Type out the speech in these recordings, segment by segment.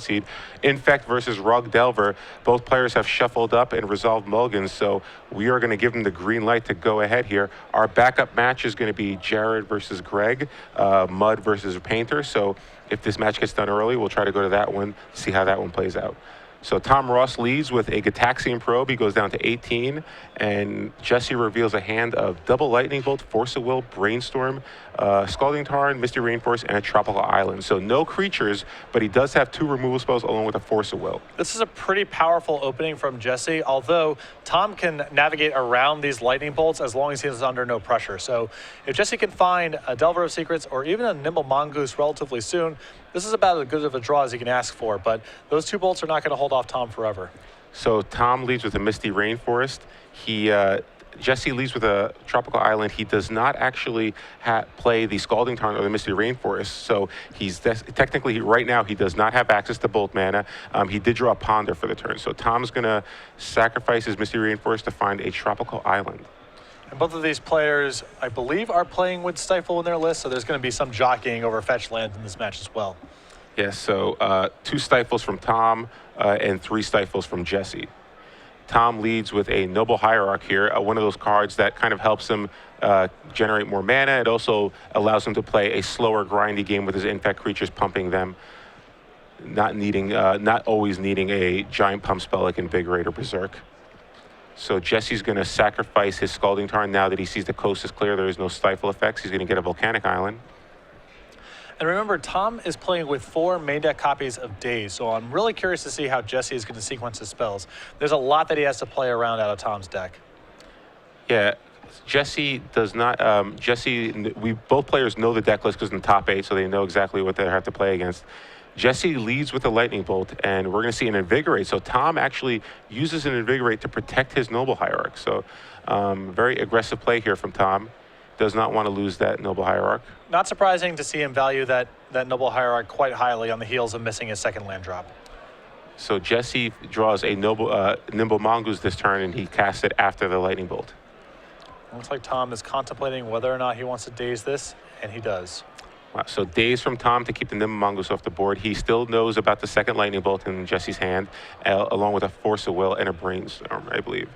seed. Infect versus Rug Delver. Both players have shuffled up and resolved mulligans, so we are going to give them the green light to go ahead here. Our backup match is going to be Jared versus Greg, Mud versus Painter. So if this match gets done early, we'll try to go to that one, see how that one plays out. So Tom Ross leads with a Gataxian Probe. He goes down to 18, and Jessy reveals a hand of Double Lightning Bolt, Force of Will, Brainstorm, Scalding Tarn, Misty Rainforest, and a Tropical Island. So no creatures, but he does have 2 removal spells along with a Force of Will. This is a pretty powerful opening from Jessy, although Tom can navigate around these Lightning Bolts as long as he is under no pressure. So if Jessy can find a Delver of Secrets or even a Nimble Mongoose relatively soon, this is about as good of a draw as he can ask for, but those 2 bolts are not going to hold off Tom forever. So Tom leads with a Misty Rainforest. Jessy leads with a Tropical Island. He does not actually play the Scalding Tarn or the Misty Rainforest, so he's technically, right now, he does not have access to Bolt mana. He did draw a Ponder for the turn, so Tom's going to sacrifice his Misty Rainforest to find a Tropical Island. And both of these players, I believe, are playing with Stifle in their list, so there's going to be some jockeying over fetch lands in this match as well. Yes, so 2 Stifles from Tom and 3 Stifles from Jessy. Tom leads with a Noble Hierarch here, one of those cards that kind of helps him generate more mana. It also allows him to play a slower, grindy game with his Infect creatures, pumping them, not always needing a giant pump spell like Invigorate or Berserk. So Jesse's going to sacrifice his Scalding Tarn now that he sees the coast is clear. There is no Stifle effects. He's going to get a Volcanic Island. And remember, Tom is playing with 4 main deck copies of Daze, so I'm really curious to see how Jessy is going to sequence his spells. There's a lot that he has to play around out of Tom's deck. Yeah, Jessy does not. Both players know the deck list because in the top 8, so they know exactly what they have to play against. Jessy leads with a Lightning Bolt, and we're going to see an Invigorate. So Tom actually uses an Invigorate to protect his Noble Hierarch. So very aggressive play here from Tom. Does not want to lose that Noble Hierarch. Not surprising to see him value that Noble Hierarch quite highly on the heels of missing his second land drop. So Jessy draws a Nimble Mongoose this turn, and he casts it after the Lightning Bolt. Looks like Tom is contemplating whether or not he wants to daze this, and he does. Wow, so daze from Tom to keep the Nimble Mongoose off the board. He still knows about the second Lightning Bolt in Jessy's hand, along with a Force of Will and a Brainstorm, I believe.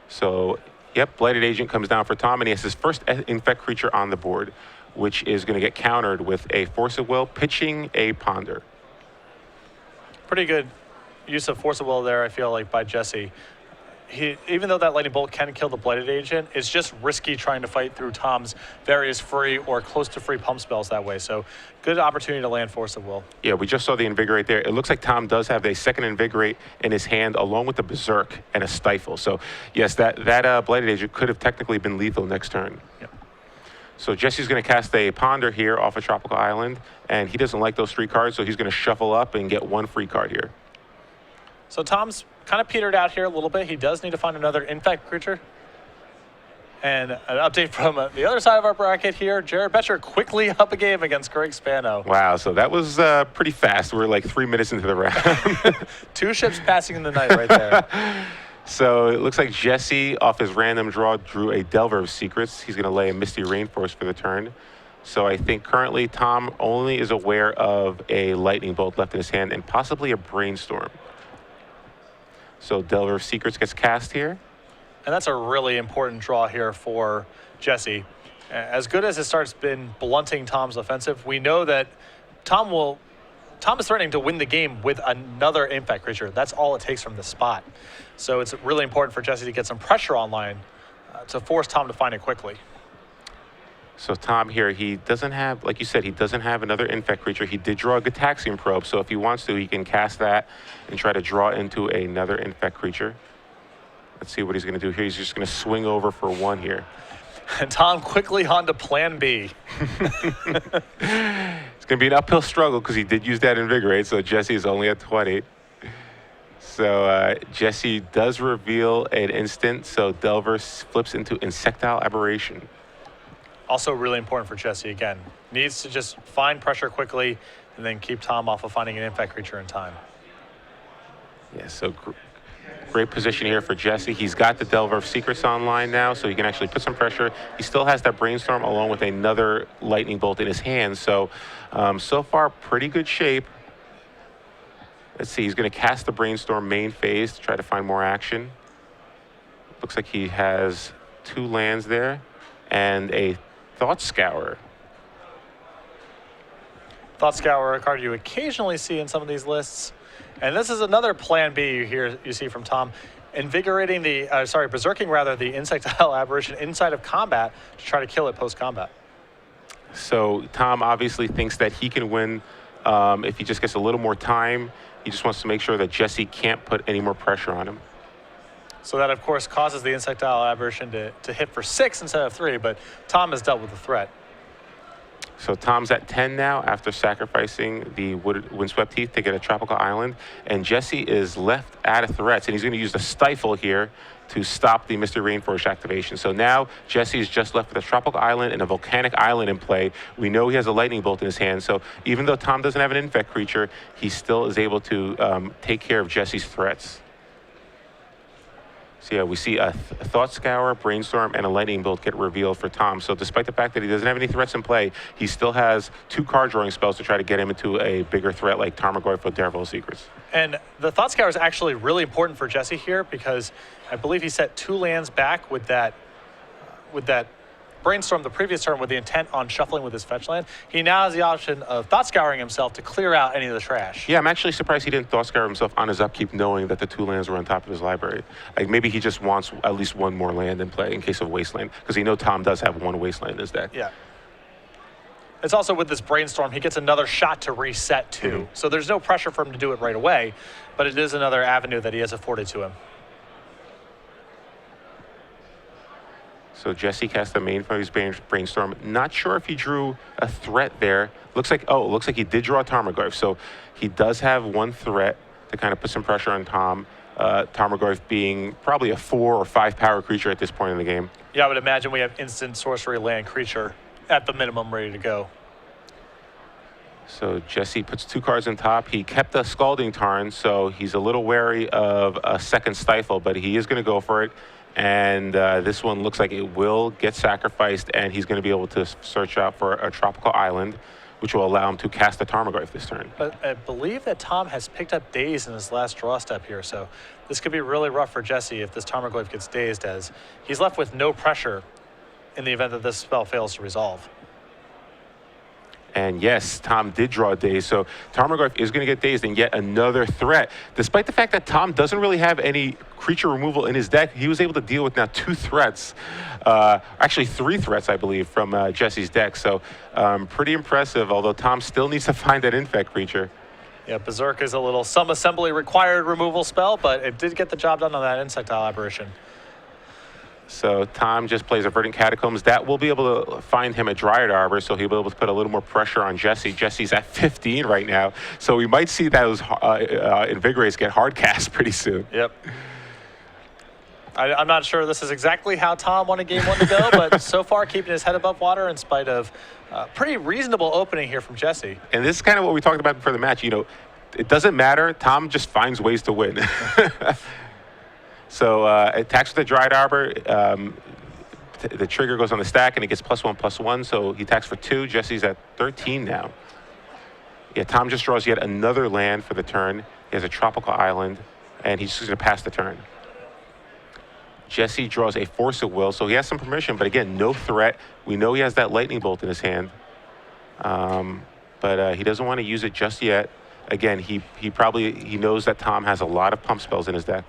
So, yep, Blighted Agent comes down for Tom, and he has his first Infect creature on the board, which is going to get countered with a Force of Will, pitching a Ponder. Pretty good use of Force of Will there, I feel like, by Jessy. Even though that Lightning Bolt can kill the Blighted Agent, it's just risky trying to fight through Tom's various free or close to free pump spells that way. So good opportunity to land Force of Will. Yeah, we just saw the Invigorate there. It looks like Tom does have a second Invigorate in his hand along with the Berserk and a Stifle. So yes, that Blighted Agent could have technically been lethal next turn. Yep. So Jesse's going to cast a Ponder here off a Tropical Island, and he doesn't like those 3 cards, so he's going to shuffle up and get 1 free card here. So Tom's kind of petered out here a little bit. He does need to find another Infect creature. And an update from the other side of our bracket here. Jared Betcher quickly up a game against Greg Spano. Wow, so that was pretty fast. We're like 3 minutes into the round. 2 ships passing in the night right there. So it looks like Jessy, off his random draw, drew a Delver of Secrets. He's going to lay a Misty Rainforest for the turn. So I think currently Tom only is aware of a Lightning Bolt left in his hand and possibly a Brainstorm. So Delver of Secrets gets cast here. And that's a really important draw here for Jessy. As good as his start's been blunting Tom's offensive, we know that Tom is threatening to win the game with another Infect creature. That's all it takes from this spot. So it's really important for Jessy to get some pressure online to force Tom to find it quickly. So Tom here, he doesn't have, like you said, he doesn't have another Infect creature. He did draw a Gataxian Probe, so if he wants to, he can cast that and try to draw into another Infect creature. Let's see what he's going to do here. He's just going to swing over for 1 here. And Tom quickly on to plan B. It's going to be an uphill struggle because he did use that Invigorate, so Jessy is only at 20. So Jessy does reveal an instant, so Delver flips into Insectile Aberration. Also really important for Jessy, again. Needs to just find pressure quickly and then keep Tom off of finding an Infect creature in time. Yeah, so Great position here for Jessy. He's got the Delver of Secrets online now, so he can actually put some pressure. He still has that Brainstorm along with another Lightning Bolt in his hand. So, so far, pretty good shape. Let's see, he's going to cast the Brainstorm main phase to try to find more action. Looks like he has 2 lands there and a Thought Scour. Thought Scour, a card you occasionally see in some of these lists. And this is another plan B you see from Tom. Invigorating berserking rather, the Insectile Aberration inside of combat to try to kill it post-combat. So Tom obviously thinks that he can win if he just gets a little more time. He just wants to make sure that Jessy can't put any more pressure on him. So that, of course, causes the Insectile Aberration to hit for 6 instead of 3, but Tom has dealt with the threat. So Tom's at 10 now after sacrificing the Windswept Heath to get a Tropical Island. And Jessy is left out of threats, and he's going to use the Stifle here to stop the Mystery Rainforest activation. So now Jessy is just left with a Tropical Island and a Volcanic Island in play. We know he has a Lightning Bolt in his hand. So even though Tom doesn't have an Infect creature, he still is able to take care of Jessy's threats. So yeah, we see a Thought Scour, Brainstorm, and a Lightning Bolt get revealed for Tom. So despite the fact that he doesn't have any threats in play, he still has 2 card drawing spells to try to get him into a bigger threat like Tarmogoyf or Daredevil Secrets. And the Thought Scour is actually really important for Jessy here because I believe he set 2 lands back with that Brainstorm the previous turn with the intent on shuffling with his fetch land. He now has the option of Thought Scouring himself to clear out any of the trash. Yeah, I'm actually surprised he didn't Thought Scour himself on his upkeep knowing that the 2 lands were on top of his library. Like maybe he just wants at least 1 more land in play in case of Wasteland, because he knows Tom does have 1 Wasteland in his deck. Yeah. It's also with this Brainstorm, he gets another shot to reset too. So there's no pressure for him to do it right away, but it is another avenue that he has afforded to him. So Jessy cast the main from his Brainstorm. Not sure if he drew a threat there. Looks like he did draw a Tarmogoyf. So he does have 1 threat to kind of put some pressure on Tom. Tarmogoyf being probably a 4 or 5 power creature at this point in the game. Yeah, I would imagine we have instant sorcery land creature at the minimum ready to go. So Jessy puts 2 cards on top. He kept a Scalding Tarn, so he's a little wary of a second Stifle, but he is going to go for it. And this one looks like it will get sacrificed, and he's going to be able to search out for a Tropical Island, which will allow him to cast the Tarmogoyf this turn. But I believe that Tom has picked up Daze in his last draw step here, so this could be really rough for Jessy if this Tarmogoyf gets dazed, as he's left with no pressure in the event that this spell fails to resolve. And yes, Tom did draw a Daze, so Tarmogoyf is going to get dazed and yet another threat. Despite the fact that Tom doesn't really have any creature removal in his deck, he was able to deal with now 2 threats. Actually 3 threats, I believe, from Jessy's deck. So pretty impressive, although Tom still needs to find that Infect creature. Yeah, Berserk is a little some assembly required removal spell, but it did get the job done on that Insectile Aberration. So Tom just plays a Verdant Catacombs. That will be able to find him a Dryad Arbor, so he'll be able to put a little more pressure on Jessy. Jessy's at 15 right now, so we might see those Invigorates get hard cast pretty soon. Yep. I'm not sure this is exactly how Tom wanted game 1 to go, but so far keeping his head above water in spite of pretty reasonable opening here from Jessy. And this is kind of what we talked about before the match. You know, it doesn't matter. Tom just finds ways to win. So attacks with the Dryad Arbor. The trigger goes on the stack, and it gets +1/+1. So he attacks for 2. Jessy's at 13 now. Yeah, Tom just draws yet another land for the turn. He has a Tropical Island, and he's just going to pass the turn. Jessy draws a Force of Will, so he has some permission, but again, no threat. We know he has that Lightning Bolt in his hand, but he doesn't want to use it just yet. Again, he knows that Tom has a lot of pump spells in his deck.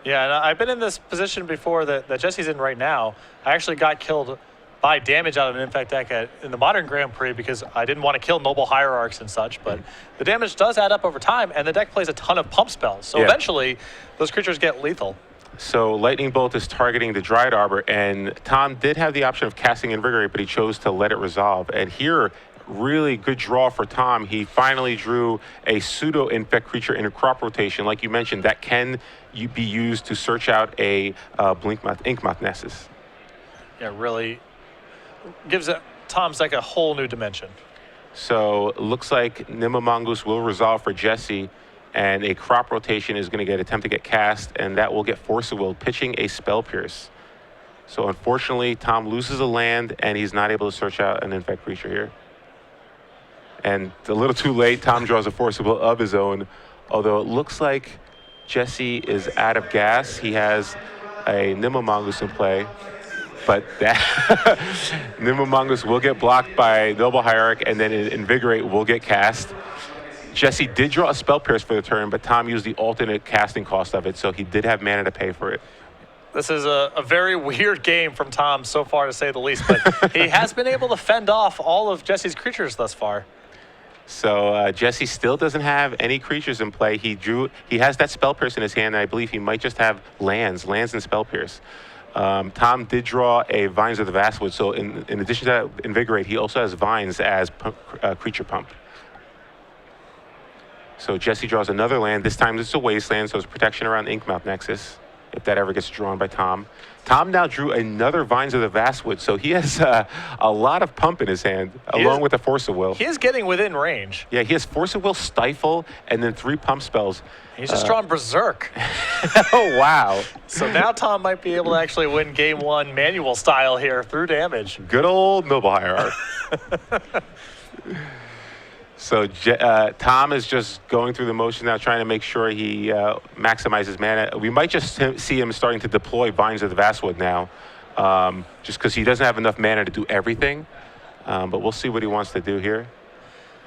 Yeah, and I've been in this position before that Jessy's in right now. I actually got killed by damage out of an Infect deck in the Modern Grand Prix because I didn't want to kill Noble Hierarchs and such, but the damage does add up over time, and the deck plays a ton of pump spells. So eventually, those creatures get lethal. So Lightning Bolt is targeting the Dryad Arbor, and Tom did have the option of casting Invigorate, but he chose to let it resolve. And here, really good draw for Tom. He finally drew a pseudo-infect creature in a crop rotation, like you mentioned, that can be used to search out a Inkmoth Nessus. Yeah, really gives Tom's deck a whole new dimension. So it looks like Nimble Mongoose will resolve for Jessy, And a crop rotation is going to attempt to get cast, and that will get Force of Will, pitching a Spell Pierce. So unfortunately, Tom loses a land, and he's not able to search out an infect creature here. And a little too late, Tom draws a Force of Will of his own, although it looks like Jessy is out of gas. He has a Nimble Mongoose in play, but that Nimble Mongoose will get blocked by Noble Hierarch, and then Invigorate will get cast. Jessy did draw a Spell Pierce for the turn, but Tom used the alternate casting cost of it, so he did have mana to pay for it. This is a very weird game from Tom so far, to say the least, but he has been able to fend off all of Jesse's creatures thus far. So Jessy still doesn't have any creatures in play. He has that Spell Pierce in his hand, and I believe he might just have lands and Spell Pierce. Tom did draw a Vines of the Vastwood, so in addition to that Invigorate, he also has Vines as creature pump. So Jessy draws another land. This time it's a Wasteland, so it's protection around Inkmouth Nexus, if that ever gets drawn by Tom. Tom now drew another Vines of the Vastwood, so he has a lot of pump in his hand, along with the Force of Will. He is getting within range. Yeah, he has Force of Will, Stifle, and then 3 pump spells. He's just drawn Berserk. Oh, wow. So now Tom might be able to actually win game 1 manual style here through damage. Good old Noble Hierarch. So Tom is just going through the motions now, trying to make sure he maximizes mana. We might just see him starting to deploy Vines of the Vastwood now, just because he doesn't have enough mana to do everything. But we'll see what he wants to do here.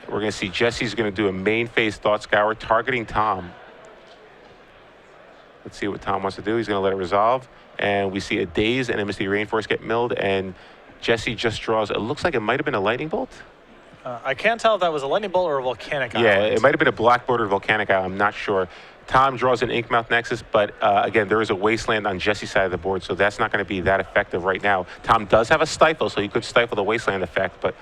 We're going to see Jesse's going to do a main phase Thought Scour, targeting Tom. Let's see what Tom wants to do. He's going to let it resolve. And we see a Daze and a Misty Rainforest get milled, and Jessy just draws, it looks like it might have been a Lightning Bolt. I can't tell if that was a Lightning Bolt or a Volcanic Island. Yeah, it might have been a black bordered Volcanic Island. I'm not sure. Tom draws an Inkmouth Nexus, but again, there is a Wasteland on Jesse's side of the board, so that's not going to be that effective right now. Tom does have a Stifle, so he could stifle the Wasteland effect, but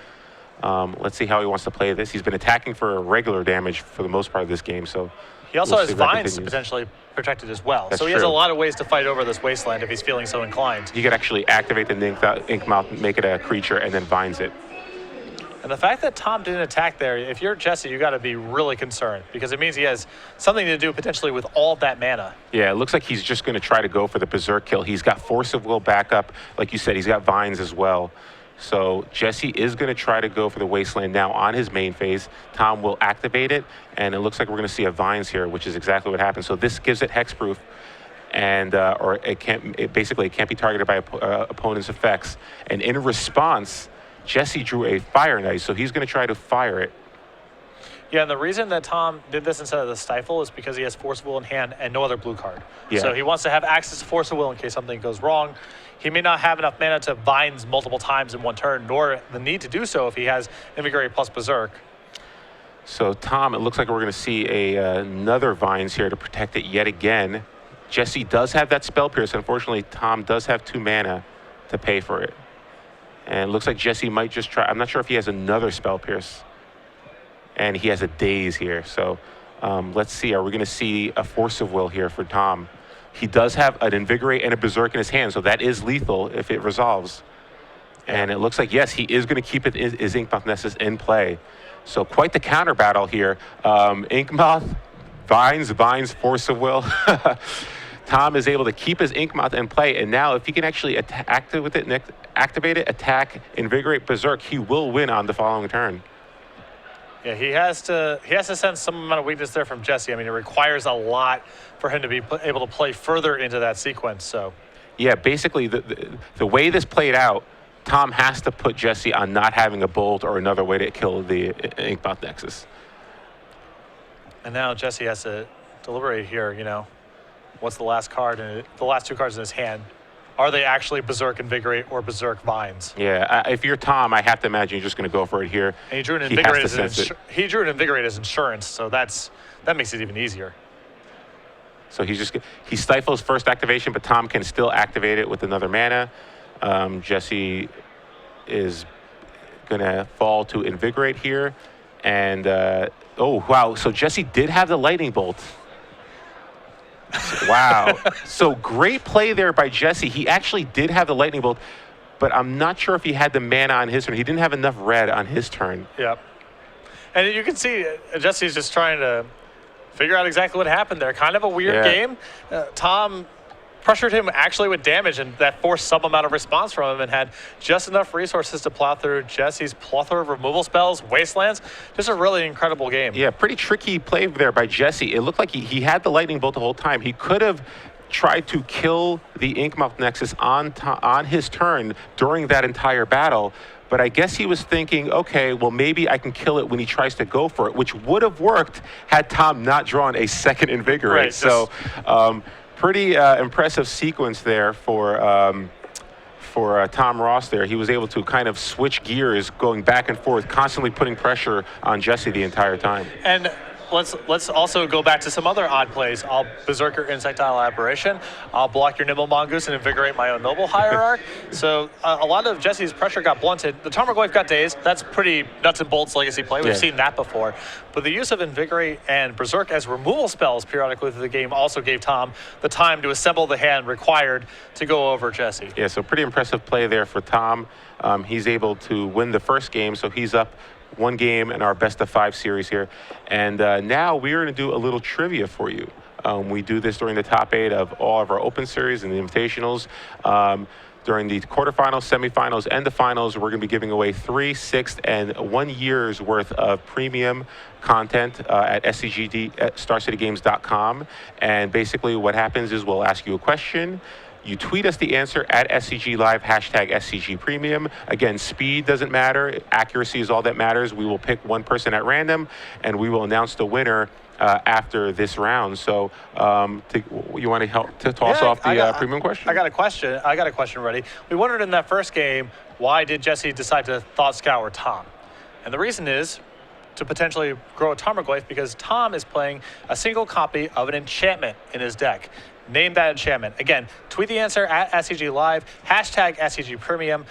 let's see how he wants to play this. He's been attacking for regular damage for the most part of this game, so he also has Vines potentially protected as well. That's so he has a lot of ways to fight over this Wasteland if he's feeling so inclined. He could actually activate the Inkmouth, make it a creature, and then Vines it. And the fact that Tom didn't attack there, if you're Jessy, you got to be really concerned, because it means he has something to do potentially with all of that mana. Yeah, it looks like he's just going to try to go for the Berserk kill. He's got Force of Will backup. Like you said, he's got Vines as well. So Jessy is going to try to go for the Wasteland now on his main phase. Tom will activate it, and it looks like we're going to see a Vines here, which is exactly what happened. So this gives it hexproof, and or it can't be targeted by opponent's effects. And in response, Jessy drew a Fire Knight, so he's going to try to fire it. Yeah, and the reason that Tom did this instead of the Stifle is because he has Force of Will in hand and no other blue card. Yeah. So he wants to have access to Force of Will in case something goes wrong. He may not have enough mana to Vines multiple times in one turn, nor the need to do so if he has Invigorate plus Berserk. So Tom, it looks like we're going to see another Vines here to protect it yet again. Jessy does have that Spell Pierce. Unfortunately, Tom does have 2 mana to pay for it. And it looks like Jessy might just try. I'm not sure if he has another Spell Pierce. And he has a Daze here. So let's see. Are we going to see a Force of Will here for Tom? He does have an Invigorate and a Berserk in his hand, so that is lethal if it resolves. And it looks like, yes, he is going to keep his Inkmouth Nexus in play. So quite the counter battle here. Inkmouth, Vines, Force of Will. Tom is able to keep his Inkmouth in play, and now if he can actually activate it, attack, Invigorate, Berserk, he will win on the following turn. Yeah, he has to sense some amount of weakness there from Jessy. I mean, it requires a lot for him to be able to play further into that sequence. So, yeah, basically the way this played out, Tom has to put Jessy on not having a Bolt or another way to kill the Inkmouth Nexus. And now Jessy has to deliberate here. You know, what's the last card and the last 2 cards in his hand? Are they actually Berserk Invigorate or Berserk Vines? Yeah, if you're Tom, I have to imagine you're just going to go for it here. And he drew an Invigorate as insurance, so that makes it even easier. So he stifles first activation, but Tom can still activate it with another mana. Jessy is going to fall to Invigorate here. And, oh, wow. So Jessy did have the Lightning Bolt. Wow. So great play there by Jessy. He actually did have the Lightning Bolt, but I'm not sure if he had the mana on his turn. He didn't have enough red on his turn. Yep. And you can see Jesse's just trying to figure out exactly what happened there. Kind of a weird game. Tom pressured him actually with damage, and that forced some amount of response from him and had just enough resources to plow through Jesse's plethora of removal spells, wastelands. Just a really incredible game. Yeah, pretty tricky play there by Jessy. It looked like he had the lightning bolt the whole time. He could have tried to kill the Inkmouth Nexus on his turn during that entire battle. But I guess he was thinking, okay, well, maybe I can kill it when he tries to go for it, which would have worked had Tom not drawn a second Invigorate. Right, so pretty impressive sequence there for Tom Ross there. He was able to kind of switch gears, going back and forth, constantly putting pressure on Jessy the entire time. And let's also go back to some other odd plays. I'll Berserker Insectile Aberration. I'll block your Nimble Mongoose and invigorate my own Noble Hierarch. So a lot of Jesse's pressure got blunted. The Tarmogoyf got dazed. That's pretty nuts and bolts legacy play. We've seen that before. But the use of Invigorate and Berserk as removal spells periodically through the game also gave Tom the time to assemble the hand required to go over Jessy. Yeah, so pretty impressive play there for Tom. He's able to win the first game, so he's up one game in our best of 5 series here. And now we're going to do a little trivia for you. We do this during the top 8 of all of our open series and the invitationals. During the quarterfinals, semifinals, and the finals, we're going to be giving away 3, 6, and 1 year's worth of premium content at SCGINVI@StarCityGames.com. And basically what happens is we'll ask you a question. You tweet us the answer at SCG Live, hashtag SCG Premium. Again, speed doesn't matter. Accuracy is all that matters. We will pick one person at random, and we will announce the winner after this round. So you want to help to toss off the premium question? I got a question. I got a question ready. We wondered in that first game, why did Jessy decide to Thought Scour Tom? And the reason is to potentially grow a Tarmogoyf, because Tom is playing a single copy of an enchantment in his deck. Name that enchantment. Again, tweet the answer at SCG Live, hashtag SCG Premium.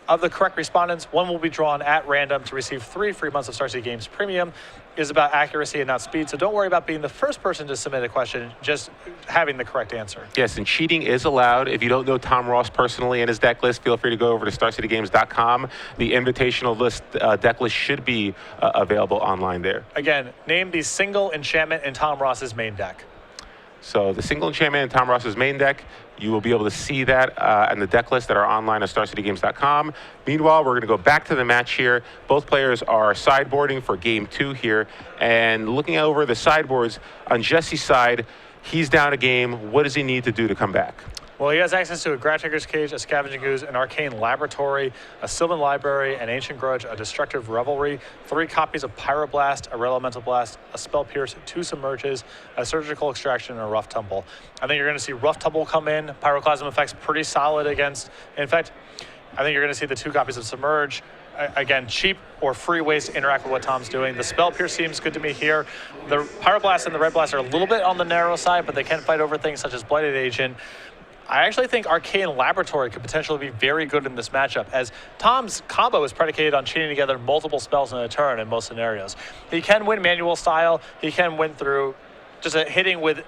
Of the correct respondents, one will be drawn at random to receive 3 free months of Star City Games Premium. It is about accuracy and not speed, so don't worry about being the first person to submit a question, just having the correct answer. Yes, and cheating is allowed. If you don't know Tom Ross personally and his deck list, feel free to go over to StarCityGames.com. The invitational list deck list should be available online there. Again, name the single enchantment in Tom Ross's main deck. So the single enchantment in Tom Ross's main deck, you will be able to see that in the deck lists that are online at StarCityGames.com. Meanwhile, we're going to go back to the match here. Both players are sideboarding for game 2 here. And looking over the sideboards, on Jesse's side, he's down a game. What does he need to do to come back? Well, he has access to a Gravedigger's Cage, a Scavenging Ooze, an Arcane Laboratory, a Sylvan Library, an Ancient Grudge, a Destructive Revelry, 3 copies of Pyroblast, a Elemental Blast, a Spell Pierce, 2 Submerges, a Surgical Extraction, and a Rough Tumble. I think you're going to see Rough Tumble come in. Pyroclasm Effect's pretty solid against. In fact, I think you're going to see the 2 copies of Submerge. Again, cheap or free ways to interact with what Tom's doing. The Spell Pierce seems good to me here. The Pyroblast and the Red Blast are a little bit on the narrow side, but they can fight over things such as Blighted Agent. I actually think Arcane Laboratory could potentially be very good in this matchup, as Tom's combo is predicated on chaining together multiple spells in a turn in most scenarios. He can win manual style. He can win through just hitting with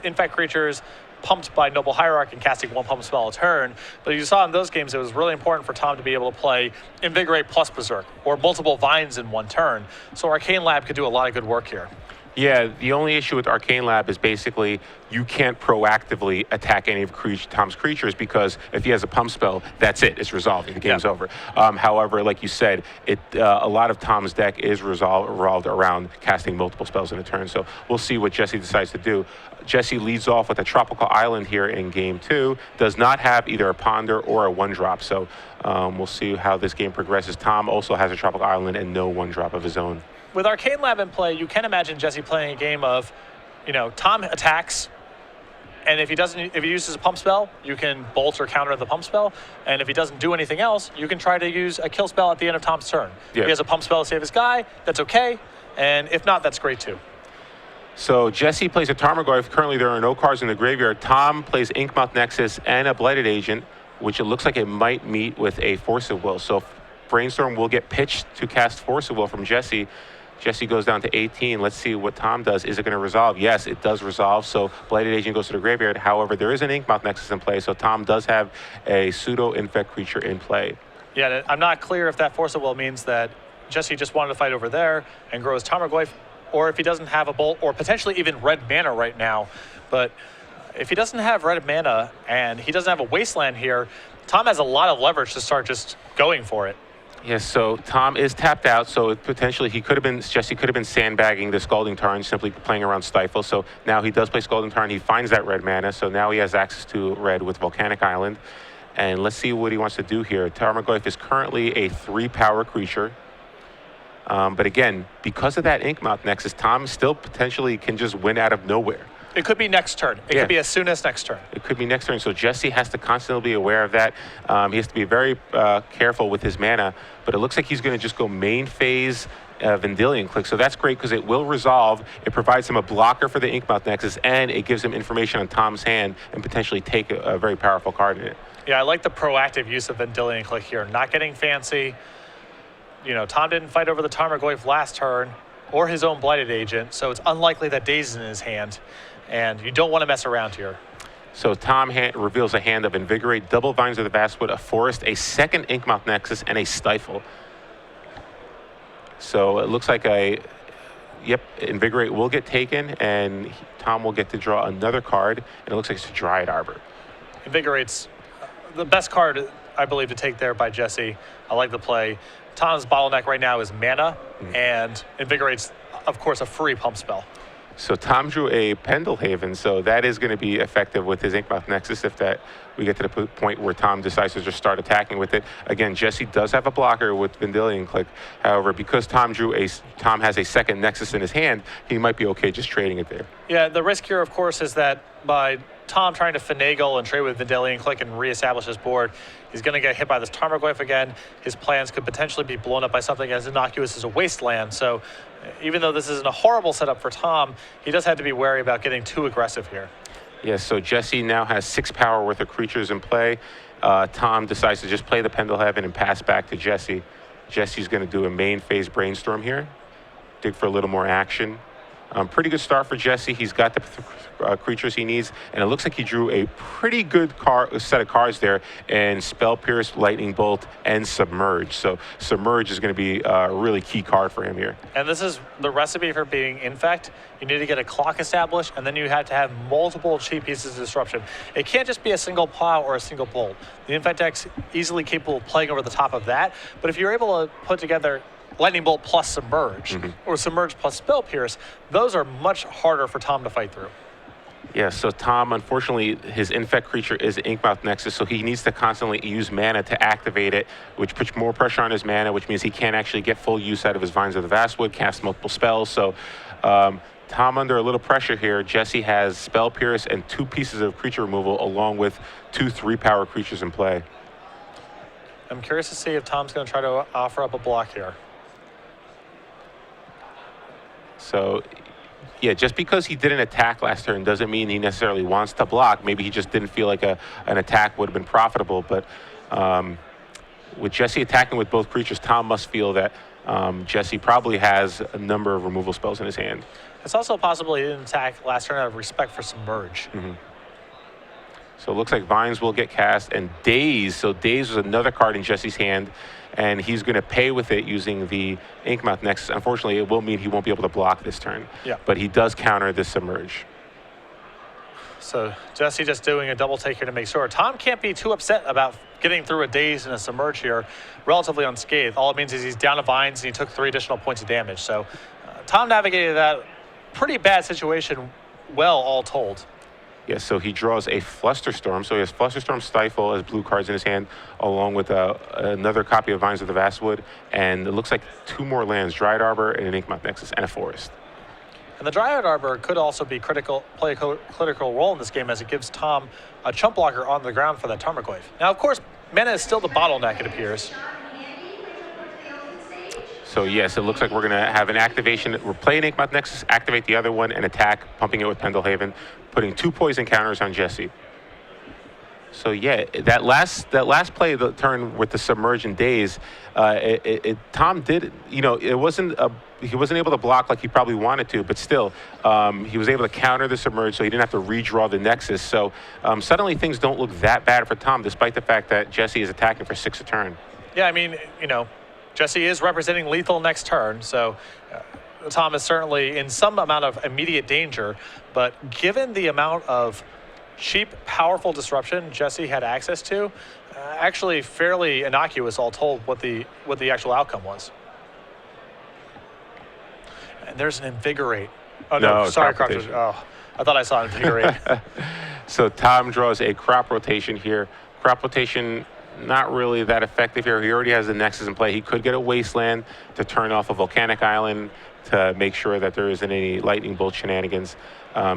infect creatures, pumped by Noble Hierarch and casting 1 pump spell a turn. But you saw in those games, it was really important for Tom to be able to play Invigorate plus Berserk, or multiple Vines in 1 turn. So Arcane Lab could do a lot of good work here. Yeah, the only issue with Arcane Lab is basically you can't proactively attack any of Tom's creatures, because if he has a pump spell, that's it. It's resolved. The game's over. However, like you said, a lot of Tom's deck is revolved around casting multiple spells in a turn. So we'll see what Jessy decides to do. Jessy leads off with a Tropical Island here in game 2. Does not have either a Ponder or a 1-drop. So we'll see how this game progresses. Tom also has a Tropical Island and no 1-drop of his own. With Arcane Lab in play, you can imagine Jessy playing a game of, Tom attacks, and if he uses a pump spell, you can bolt or counter the pump spell, and if he doesn't do anything else, you can try to use a kill spell at the end of Tom's turn. If he has a pump spell to save his guy, that's okay, and if not, that's great too. So Jessy plays a Tarmogoyf. Currently, there are no cards in the graveyard. Tom plays Inkmouth Nexus and a Blighted Agent, which it looks like it might meet with a Force of Will. So Brainstorm will get pitched to cast Force of Will from Jessy. Jessy goes down to 18. Let's see what Tom does. Is it going to resolve? Yes, it does resolve. So Blighted Agent goes to the graveyard. However, there is an Inkmouth Nexus in play, so Tom does have a pseudo-infect creature in play. Yeah, I'm not clear if that Force of Will means that Jessy just wanted to fight over there and grow his Tarmogoyf, or if he doesn't have a bolt, or potentially even red mana right now. But if he doesn't have red mana and he doesn't have a wasteland here, Tom has a lot of leverage to start just going for it. Yes, so Tom is tapped out, so potentially Jessy could have been sandbagging the Scalding Tarn, simply playing around Stifle. So now he does play Scalding Tarn, he finds that red mana, so now he has access to red with Volcanic Island. And let's see what he wants to do here. Tarmogoyf is currently a 3-power creature. But again, because of that Inkmouth Nexus, Tom still potentially can just win out of nowhere. It could be next turn. It could be as soon as next turn. It could be next turn. So Jessy has to constantly be aware of that. He has to be very careful with his mana. But it looks like he's going to just go main phase Vendilion Clique. So that's great because it will resolve. It provides him a blocker for the Inkmouth Nexus, and it gives him information on Tom's hand and potentially take a very powerful card in it. Yeah, I like the proactive use of Vendilion Clique here. Not getting fancy. You know, Tom didn't fight over the Tarmogoyf last turn or his own Blighted Agent, so it's unlikely that Daze is in his hand. And you don't want to mess around here. So Tom reveals a hand of Invigorate, double Vines of the Vastwood, a Forest, a second Inkmouth Nexus, and a Stifle. So it looks like Invigorate will get taken, and Tom will get to draw another card, and it looks like it's a Dryad Arbor. Invigorate's the best card, I believe, to take there by Jessy. I like the play. Tom's bottleneck right now is mana, and Invigorate's, of course, a free pump spell. So Tom drew a Pendelhaven, so that is going to be effective with his Inkmouth Nexus if we get to the point where Tom decides to just start attacking with it. Again, Jessy does have a blocker with Vendilion Clique. However, because Tom has a second Nexus in his hand, he might be okay just trading it there. Yeah, the risk here, of course, is that by Tom trying to finagle and trade with Vendilion Clique and reestablish his board, he's going to get hit by this Tarmogoyf again. His plans could potentially be blown up by something as innocuous as a Wasteland. So even though this isn't a horrible setup for Tom, he does have to be wary about getting too aggressive here. Yes, so Jessy now has 6 power worth of creatures in play. Tom decides to just play the Pendelhaven and pass back to Jessy. Jessy's going to do a main phase Brainstorm here, dig for a little more action. Pretty good start for Jessy. He's got the creatures he needs, and it looks like he drew a pretty good set of cards there in Spell Pierce, Lightning Bolt, and Submerge. So Submerge is going to be a really key card for him here. And this is the recipe for being Infect. You need to get a clock established, and then you have to have multiple cheap pieces of disruption. It can't just be a single plow or a single bolt. The Infect deck's easily capable of playing over the top of that, but if you're able to put together Lightning Bolt plus Submerge, or Submerge plus Spell Pierce, those are much harder for Tom to fight through. Yeah, so Tom, unfortunately, his Infect creature is Inkmouth Nexus, so he needs to constantly use mana to activate it, which puts more pressure on his mana, which means he can't actually get full use out of his Vines of the Vastwood, cast multiple spells. So Tom under a little pressure here. Jessy has Spell Pierce and 2 pieces of creature removal, along with 2 3-power creatures in play. I'm curious to see if Tom's going to try to offer up a block here. So, yeah, just because he didn't attack last turn doesn't mean he necessarily wants to block. Maybe he just didn't feel like an attack would have been profitable. But with Jessy attacking with both creatures, Tom must feel that Jessy probably has a number of removal spells in his hand. It's also possible he didn't attack last turn out of respect for Submerge. So it looks like Vines will get cast, and Daze. So Daze was another card in Jesse's hand, and he's going to pay with it using the Inkmouth Nexus. Unfortunately, it will mean he won't be able to block this turn. Yeah. But he does counter this Submerge. So Jessy just doing a double take here to make sure. Tom can't be too upset about getting through a Daze and a Submerge here relatively unscathed. All it means is he's down to Vines and he took 3 additional points of damage. So Tom navigated that pretty bad situation well, all told. Yes, so he draws a Flusterstorm. So he has Flusterstorm, Stifle as blue cards in his hand, along with another copy of Vines of the Vastwood. And it looks like 2 more lands, Dryad Arbor and an Inkmouth Nexus, and a Forest. And the Dryad Arbor could also play a critical role in this game, as it gives Tom a chump blocker on the ground for that Tarmogoyf. Now, of course, mana is still the bottleneck, it appears. So yes, it looks like we're going to have an activation. We're playing Inkmouth Nexus, activate the other one, and attack, pumping it with Pendelhaven, putting 2 poison counters on Jessy. So yeah, that last play of the turn with the Submerge and Daze, Tom did, he wasn't able to block like he probably wanted to, but still, he was able to counter the Submerge, so he didn't have to redraw the Nexus. So suddenly things don't look that bad for Tom, despite the fact that Jessy is attacking for 6 a turn. Yeah, I mean, Jessy is representing lethal next turn, so Tom is certainly in some amount of immediate danger, but given the amount of cheap, powerful disruption Jessy had access to, actually fairly innocuous all told what the actual outcome was. And there's an invigorate. Oh no, sorry, crop rotation. Oh, I thought I saw an invigorate. So Tom draws a crop rotation here. Crop rotation, not really that effective here. He already has the Nexus in play. He could get a Wasteland to turn off a Volcanic Island to make sure that there isn't any Lightning Bolt shenanigans.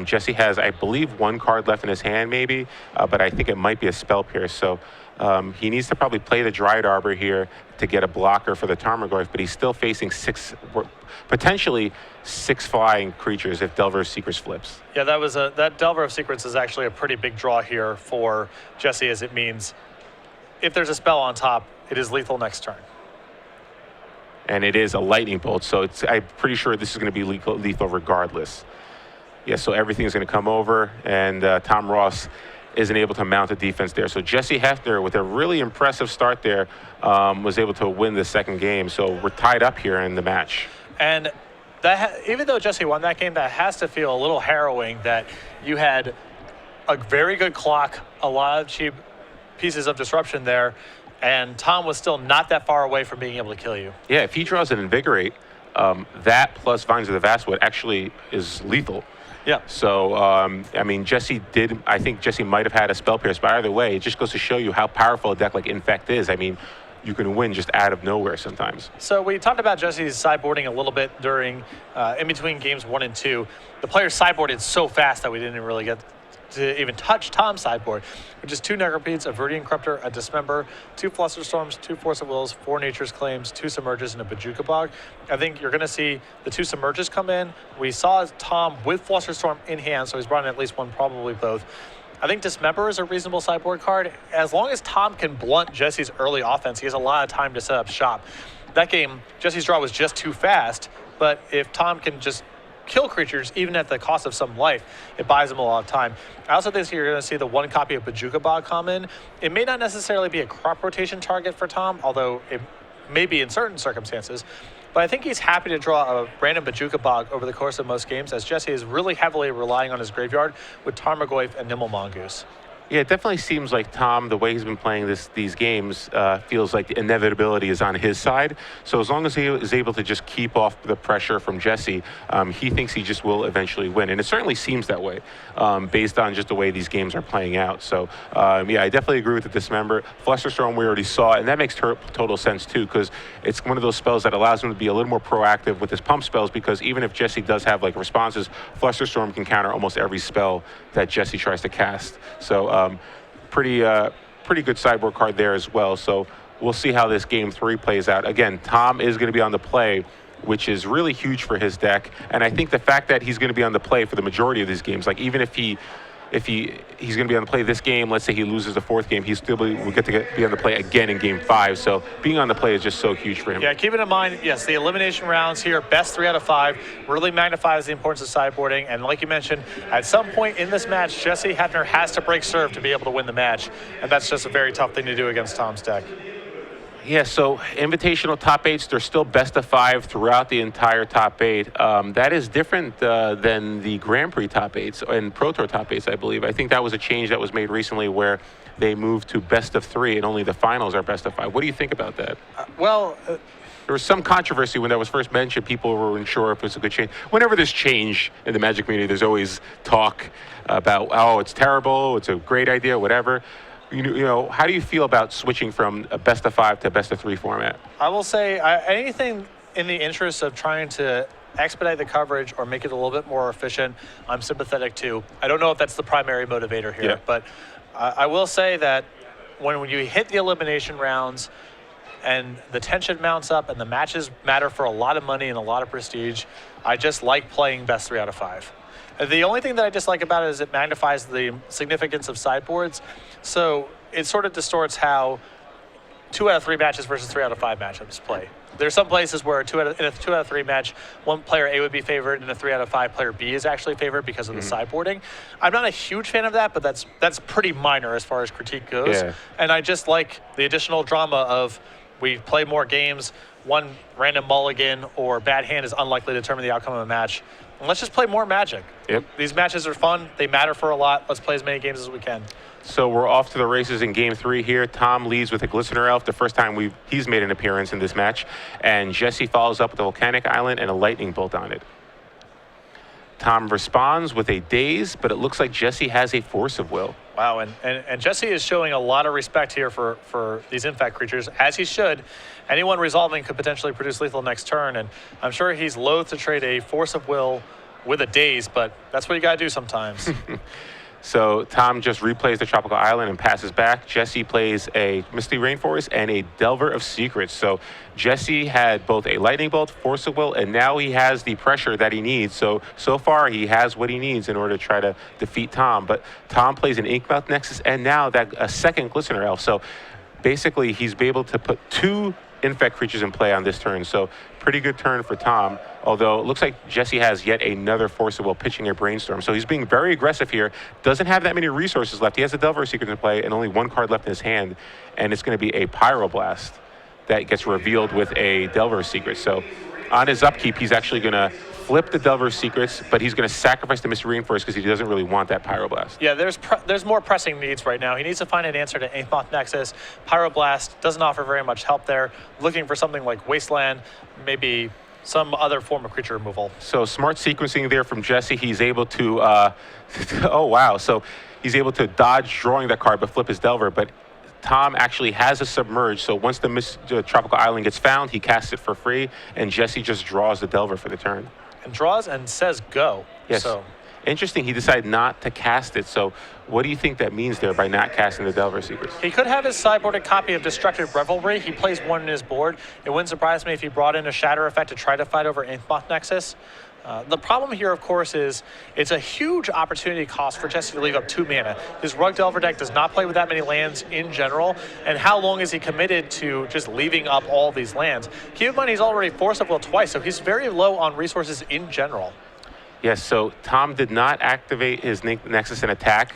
Jessy has, I believe, one card left in his hand maybe, but I think it might be a Spell Pierce. So he needs to probably play the Dryad Arbor here to get a blocker for the Tarmogoyf, but he's still facing potentially six flying creatures if Delver of Secrets flips. Yeah, that Delver of Secrets is actually a pretty big draw here for Jessy, as it means if there's a spell on top, it is lethal next turn. And it is a Lightning Bolt, so I'm pretty sure this is going to be lethal regardless. Yeah, so everything's going to come over, and Tom Ross isn't able to mount a defense there. So Jesse Hefner, with a really impressive start there, was able to win the second game. So we're tied up here in the match. And even though Jesse won that game, that has to feel a little harrowing that you had a very good clock, a lot of cheap pieces of disruption there, and Tom was still not that far away from being able to kill you. Yeah, if he draws an Invigorate, that plus Vines of the Vastwood actually is lethal. Yeah. So, I mean, I think Jesse might have had a Spell Pierce, but either way, it just goes to show you how powerful a deck like Infect is. I mean, you can win just out of nowhere sometimes. So we talked about Jesse's sideboarding a little bit during, in between games 1 and 2. The players sideboarded so fast that we didn't really get to even touch Tom's sideboard, which is 2 Necropedes, a Viridian Corruptor, a Dismember, 2 Flusterstorms, 2 Force of Wills, 4 Nature's Claims, 2 Submerges, and a Bojuka Bog. I think you're going to see the 2 Submerges come in. We saw Tom with Flusterstorm in hand, so he's brought in at least one, probably both. I think Dismember is a reasonable sideboard card. As long as Tom can blunt Jesse's early offense, he has a lot of time to set up shop. That game, Jesse's draw was just too fast, but if Tom can just kill creatures, even at the cost of some life, it buys him a lot of time. I also think you're going to see the 1 copy of Bojuka Bog come in. It may not necessarily be a crop rotation target for Tom, although it may be in certain circumstances. But I think he's happy to draw a random Bojuka Bog over the course of most games, as Jesse is really heavily relying on his graveyard with Tarmogoyf and Nimble Mongoose. Yeah, it definitely seems like Tom, the way he's been playing these games, feels like the inevitability is on his side. So as long as he is able to just keep off the pressure from Jesse, he thinks he just will eventually win. And it certainly seems that way, based on just the way these games are playing out. So, yeah, I definitely agree with the Dismember. Flusterstorm, we already saw, and that makes total sense, too, because it's one of those spells that allows him to be a little more proactive with his pump spells, because even if Jesse does have, like, responses, Flusterstorm can counter almost every spell that Jesse tries to cast. So, pretty good sideboard card there as well. So we'll see how this game 3 plays out. Again, Tom is going to be on the play, which is really huge for his deck. And I think the fact that he's going to be on the play for the majority of these games, like even if he's going to be on the play this game, let's say he loses the 4th game, he still will get to be on the play again in game 5. So being on the play is just so huge for him. Yeah, keep it in mind, yes, the elimination rounds here, best 3 out of 5, really magnifies the importance of sideboarding. And like you mentioned, at some point in this match, Jesse Hefner has to break serve to be able to win the match. And that's just a very tough thing to do against Tom's deck. Yeah, so Invitational top 8s, they're still best of 5 throughout the entire top 8. That is different than the Grand Prix top 8s and Pro Tour top 8s, I believe. I think that was a change that was made recently where they moved to best of 3 and only the finals are best of 5. What do you think about that? There was some controversy when that was first mentioned. People weren't sure if it's a good change. Whenever there's change in the Magic community, there's always talk about, oh, it's terrible, it's a great idea, whatever. You know, how do you feel about switching from a best of 5 to best of 3 format? I will say anything in the interest of trying to expedite the coverage or make it a little bit more efficient, I'm sympathetic to. I don't know if that's the primary motivator here, but I will say that when you hit the elimination rounds and the tension mounts up and the matches matter for a lot of money and a lot of prestige, I just like playing best 3 out of 5. The only thing that I dislike about it is it magnifies the significance of sideboards. So it sort of distorts how 2 out of 3 matches versus 3 out of 5 matchups play. There's some places where in a 2 out of 3 match, one player A would be favored, and a 3 out of 5 player B is actually favored because of the sideboarding. I'm not a huge fan of that, but that's pretty minor as far as critique goes. Yeah. And I just like the additional drama of we play more games, one random mulligan or bad hand is unlikely to determine the outcome of a match. And let's just play more Magic. Yep. These matches are fun. They matter for a lot. Let's play as many games as we can. So we're off to the races in game 3 here. Tom leads with a Glistener Elf, the first time he's made an appearance in this match. And Jessy follows up with a Volcanic Island and a Lightning Bolt on it. Tom responds with a Daze, but it looks like Jessy has a Force of Will. Wow, and Jessy is showing a lot of respect here for these Infect creatures, as he should. Anyone resolving could potentially produce lethal next turn, and I'm sure he's loath to trade a Force of Will with a Daze, but that's what you got to do sometimes. So Tom just replays the Tropical Island and passes back. Jessy plays a Misty Rainforest and a Delver of Secrets. So Jessy had both a Lightning Bolt, Force of Will, and now he has the pressure that he needs. So far he has what he needs in order to try to defeat Tom. But Tom plays an Inkmouth Nexus and now a second Glistener Elf. So basically he's been able to put 2 Infect creatures in play on this turn. So pretty good turn for Tom. Although it looks like Jessy has yet another Force of Will pitching a Brainstorm. So he's being very aggressive here. Doesn't have that many resources left. He has a Delver of Secrets in play and only 1 card left in his hand. And it's going to be a Pyroblast that gets revealed with a Delver of Secrets. So on his upkeep, he's actually going to flip the Delver of Secrets, but he's going to sacrifice the Misty Rainforest because he doesn't really want that Pyroblast. Yeah, there's more pressing needs right now. He needs to find an answer to Inkmoth Nexus. Pyroblast doesn't offer very much help there. Looking for something like Wasteland, maybe some other form of creature removal. So smart sequencing there from Jessy. He's able to, oh wow. So he's able to dodge drawing that card but flip his Delver. But Tom actually has a Submerge. So once the Tropical Island gets found, he casts it for free. And Jessy just draws the Delver for the turn. And draws and says go. Yes. So interesting, he decided not to cast it. So what do you think that means there by not casting the Delver Secrets? He could have his sideboarded copy of Destructive Revelry. He plays 1 in his board. It wouldn't surprise me if he brought in a Shatter effect to try to fight over Inkmoth Nexus. The problem here, of course, is it's a huge opportunity cost for Jessy to leave up 2 mana. His Rug Delver deck does not play with that many lands in general, and how long is he committed to just leaving up all these lands? Keep in mind, he's already Force of Will twice, so he's very low on resources in general. Yes, so Tom did not activate his Nexus in attack.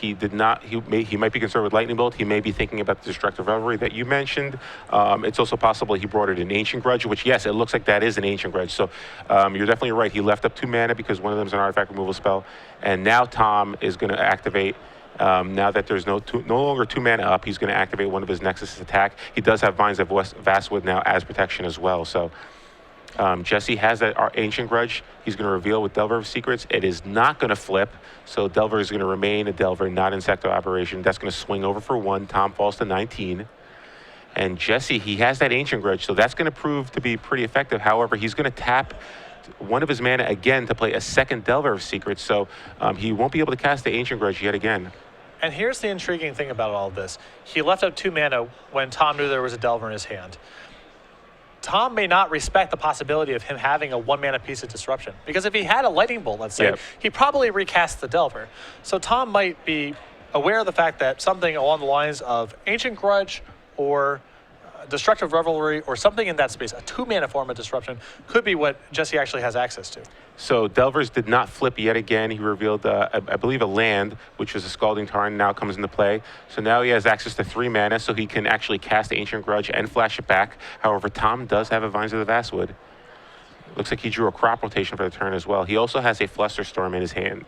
He did not. He might be concerned with Lightning Bolt. He may be thinking about the Destructive Revelry that you mentioned. It's also possible he brought it an Ancient Grudge, which, yes, it looks like that is an Ancient Grudge. So you're definitely right. He left up 2 mana because one of them is an artifact removal spell. And now Tom is going to activate. Now that there's no longer 2 mana up, he's going to activate one of his Nexus attack. He does have Vines of Vastwood now as protection as well. So Jessy has that Ancient Grudge. He's going to reveal with Delver of Secrets. It is not going to flip, so Delver is going to remain a Delver, not Insecto Aberration. That's going to swing over for 1. Tom falls to 19. And Jessy, he has that Ancient Grudge, so that's going to prove to be pretty effective. However, he's going to tap 1 of his mana again to play a second Delver of Secrets, so he won't be able to cast the Ancient Grudge yet again. And here's the intriguing thing about all of this. He left up 2 mana when Tom knew there was a Delver in his hand. Tom may not respect the possibility of him having a 1 mana piece of disruption. Because if he had a Lightning Bolt, let's say, he probably recast the Delver. So Tom might be aware of the fact that something along the lines of Ancient Grudge or Destructive Revelry or something in that space, a 2 mana form of disruption, could be what Jessy actually has access to. So Delvers did not flip yet again. He revealed, I believe, a land, which was a Scalding Tarn, now comes into play. So now he has access to 3 mana, so he can actually cast Ancient Grudge and flash it back. However, Tom does have a Vines of the Vastwood. Looks like he drew a Crop Rotation for the turn as well. He also has a Flusterstorm in his hand.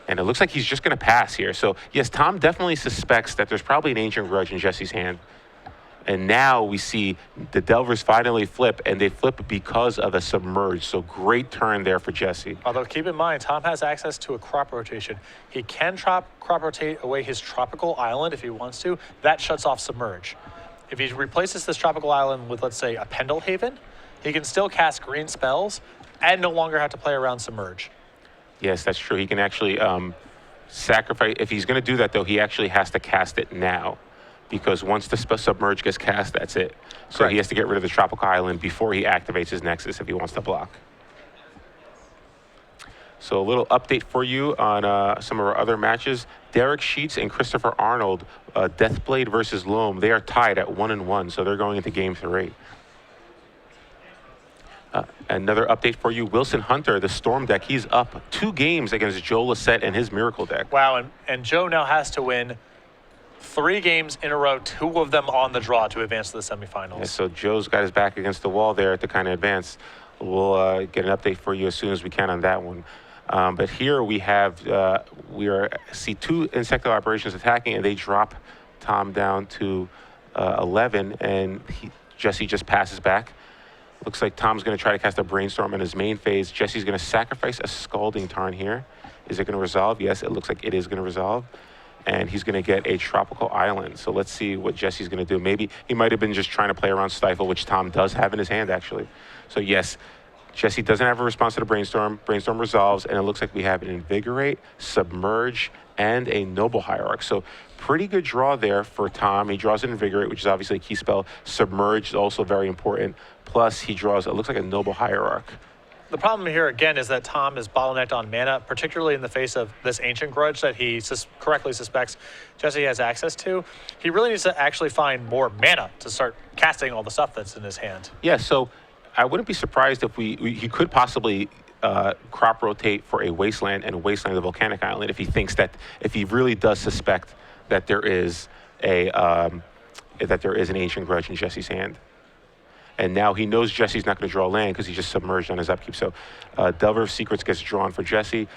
And it looks like he's just going to pass here. So, yes, Tom definitely suspects that there's probably an Ancient Grudge in Jesse's hand. And now we see the Delvers finally flip, and they flip because of a Submerge. So great turn there for Jessy. Although keep in mind, Tom has access to a Crop Rotation. He can Crop Rotate away his Tropical Island if he wants to. That shuts off Submerge. If he replaces this Tropical Island with, let's say, a Pendlehaven, he can still cast green spells and no longer have to play around Submerge. Yes, that's true. He can actually sacrifice. If he's going to do that, though, he actually has to cast it now. Because once the Submerge gets cast, that's it. So Correct. He has to get rid of the Tropical Island before he activates his Nexus if he wants to block. So a little update for you on some of our other matches. Derek Sheets and Christopher Arnold, Deathblade versus Loam, they are tied at 1-1, so they're going into game 3. Another update for you, Wilson Hunter, the Storm deck, he's up 2 games against Joe Lissette and his Miracle deck. Wow, and Joe now has to win 3 games in a row, 2 of them on the draw to advance to the semifinals. Yeah, so Joe's got his back against the wall there to kind of advance. We'll get an update for you as soon as we can on that one. But here we have, see 2 insectile operations attacking, and they drop Tom down to 11, and Jessy just passes back. Looks like Tom's going to try to cast a Brainstorm in his main phase. Jessy's going to sacrifice a Scalding Tarn here. Is it going to resolve? Yes, it looks like it is going to resolve. And he's going to get a Tropical Island. So let's see what Jessy's going to do. Maybe he might have been just trying to play around Stifle, which Tom does have in his hand, actually. So yes, Jessy doesn't have a response to the Brainstorm. Brainstorm resolves, and it looks like we have an Invigorate, Submerge, and a Noble Hierarch. So pretty good draw there for Tom. He draws an Invigorate, which is obviously a key spell. Submerge is also very important. Plus, he draws, it looks like a Noble Hierarch. The problem here, again, is that Tom is bottlenecked on mana, particularly in the face of this Ancient Grudge that he correctly suspects Jessy has access to. He really needs to actually find more mana to start casting all the stuff that's in his hand. Yeah, so I wouldn't be surprised if he could possibly crop rotate for a Wasteland and Wasteland the Volcanic Island if he thinks that, if he really does suspect that there is an Ancient Grudge in Jessy's hand. And now he knows Jessy's not going to draw land because he just submerged on his upkeep. So Delver of Secrets gets drawn for Jessy.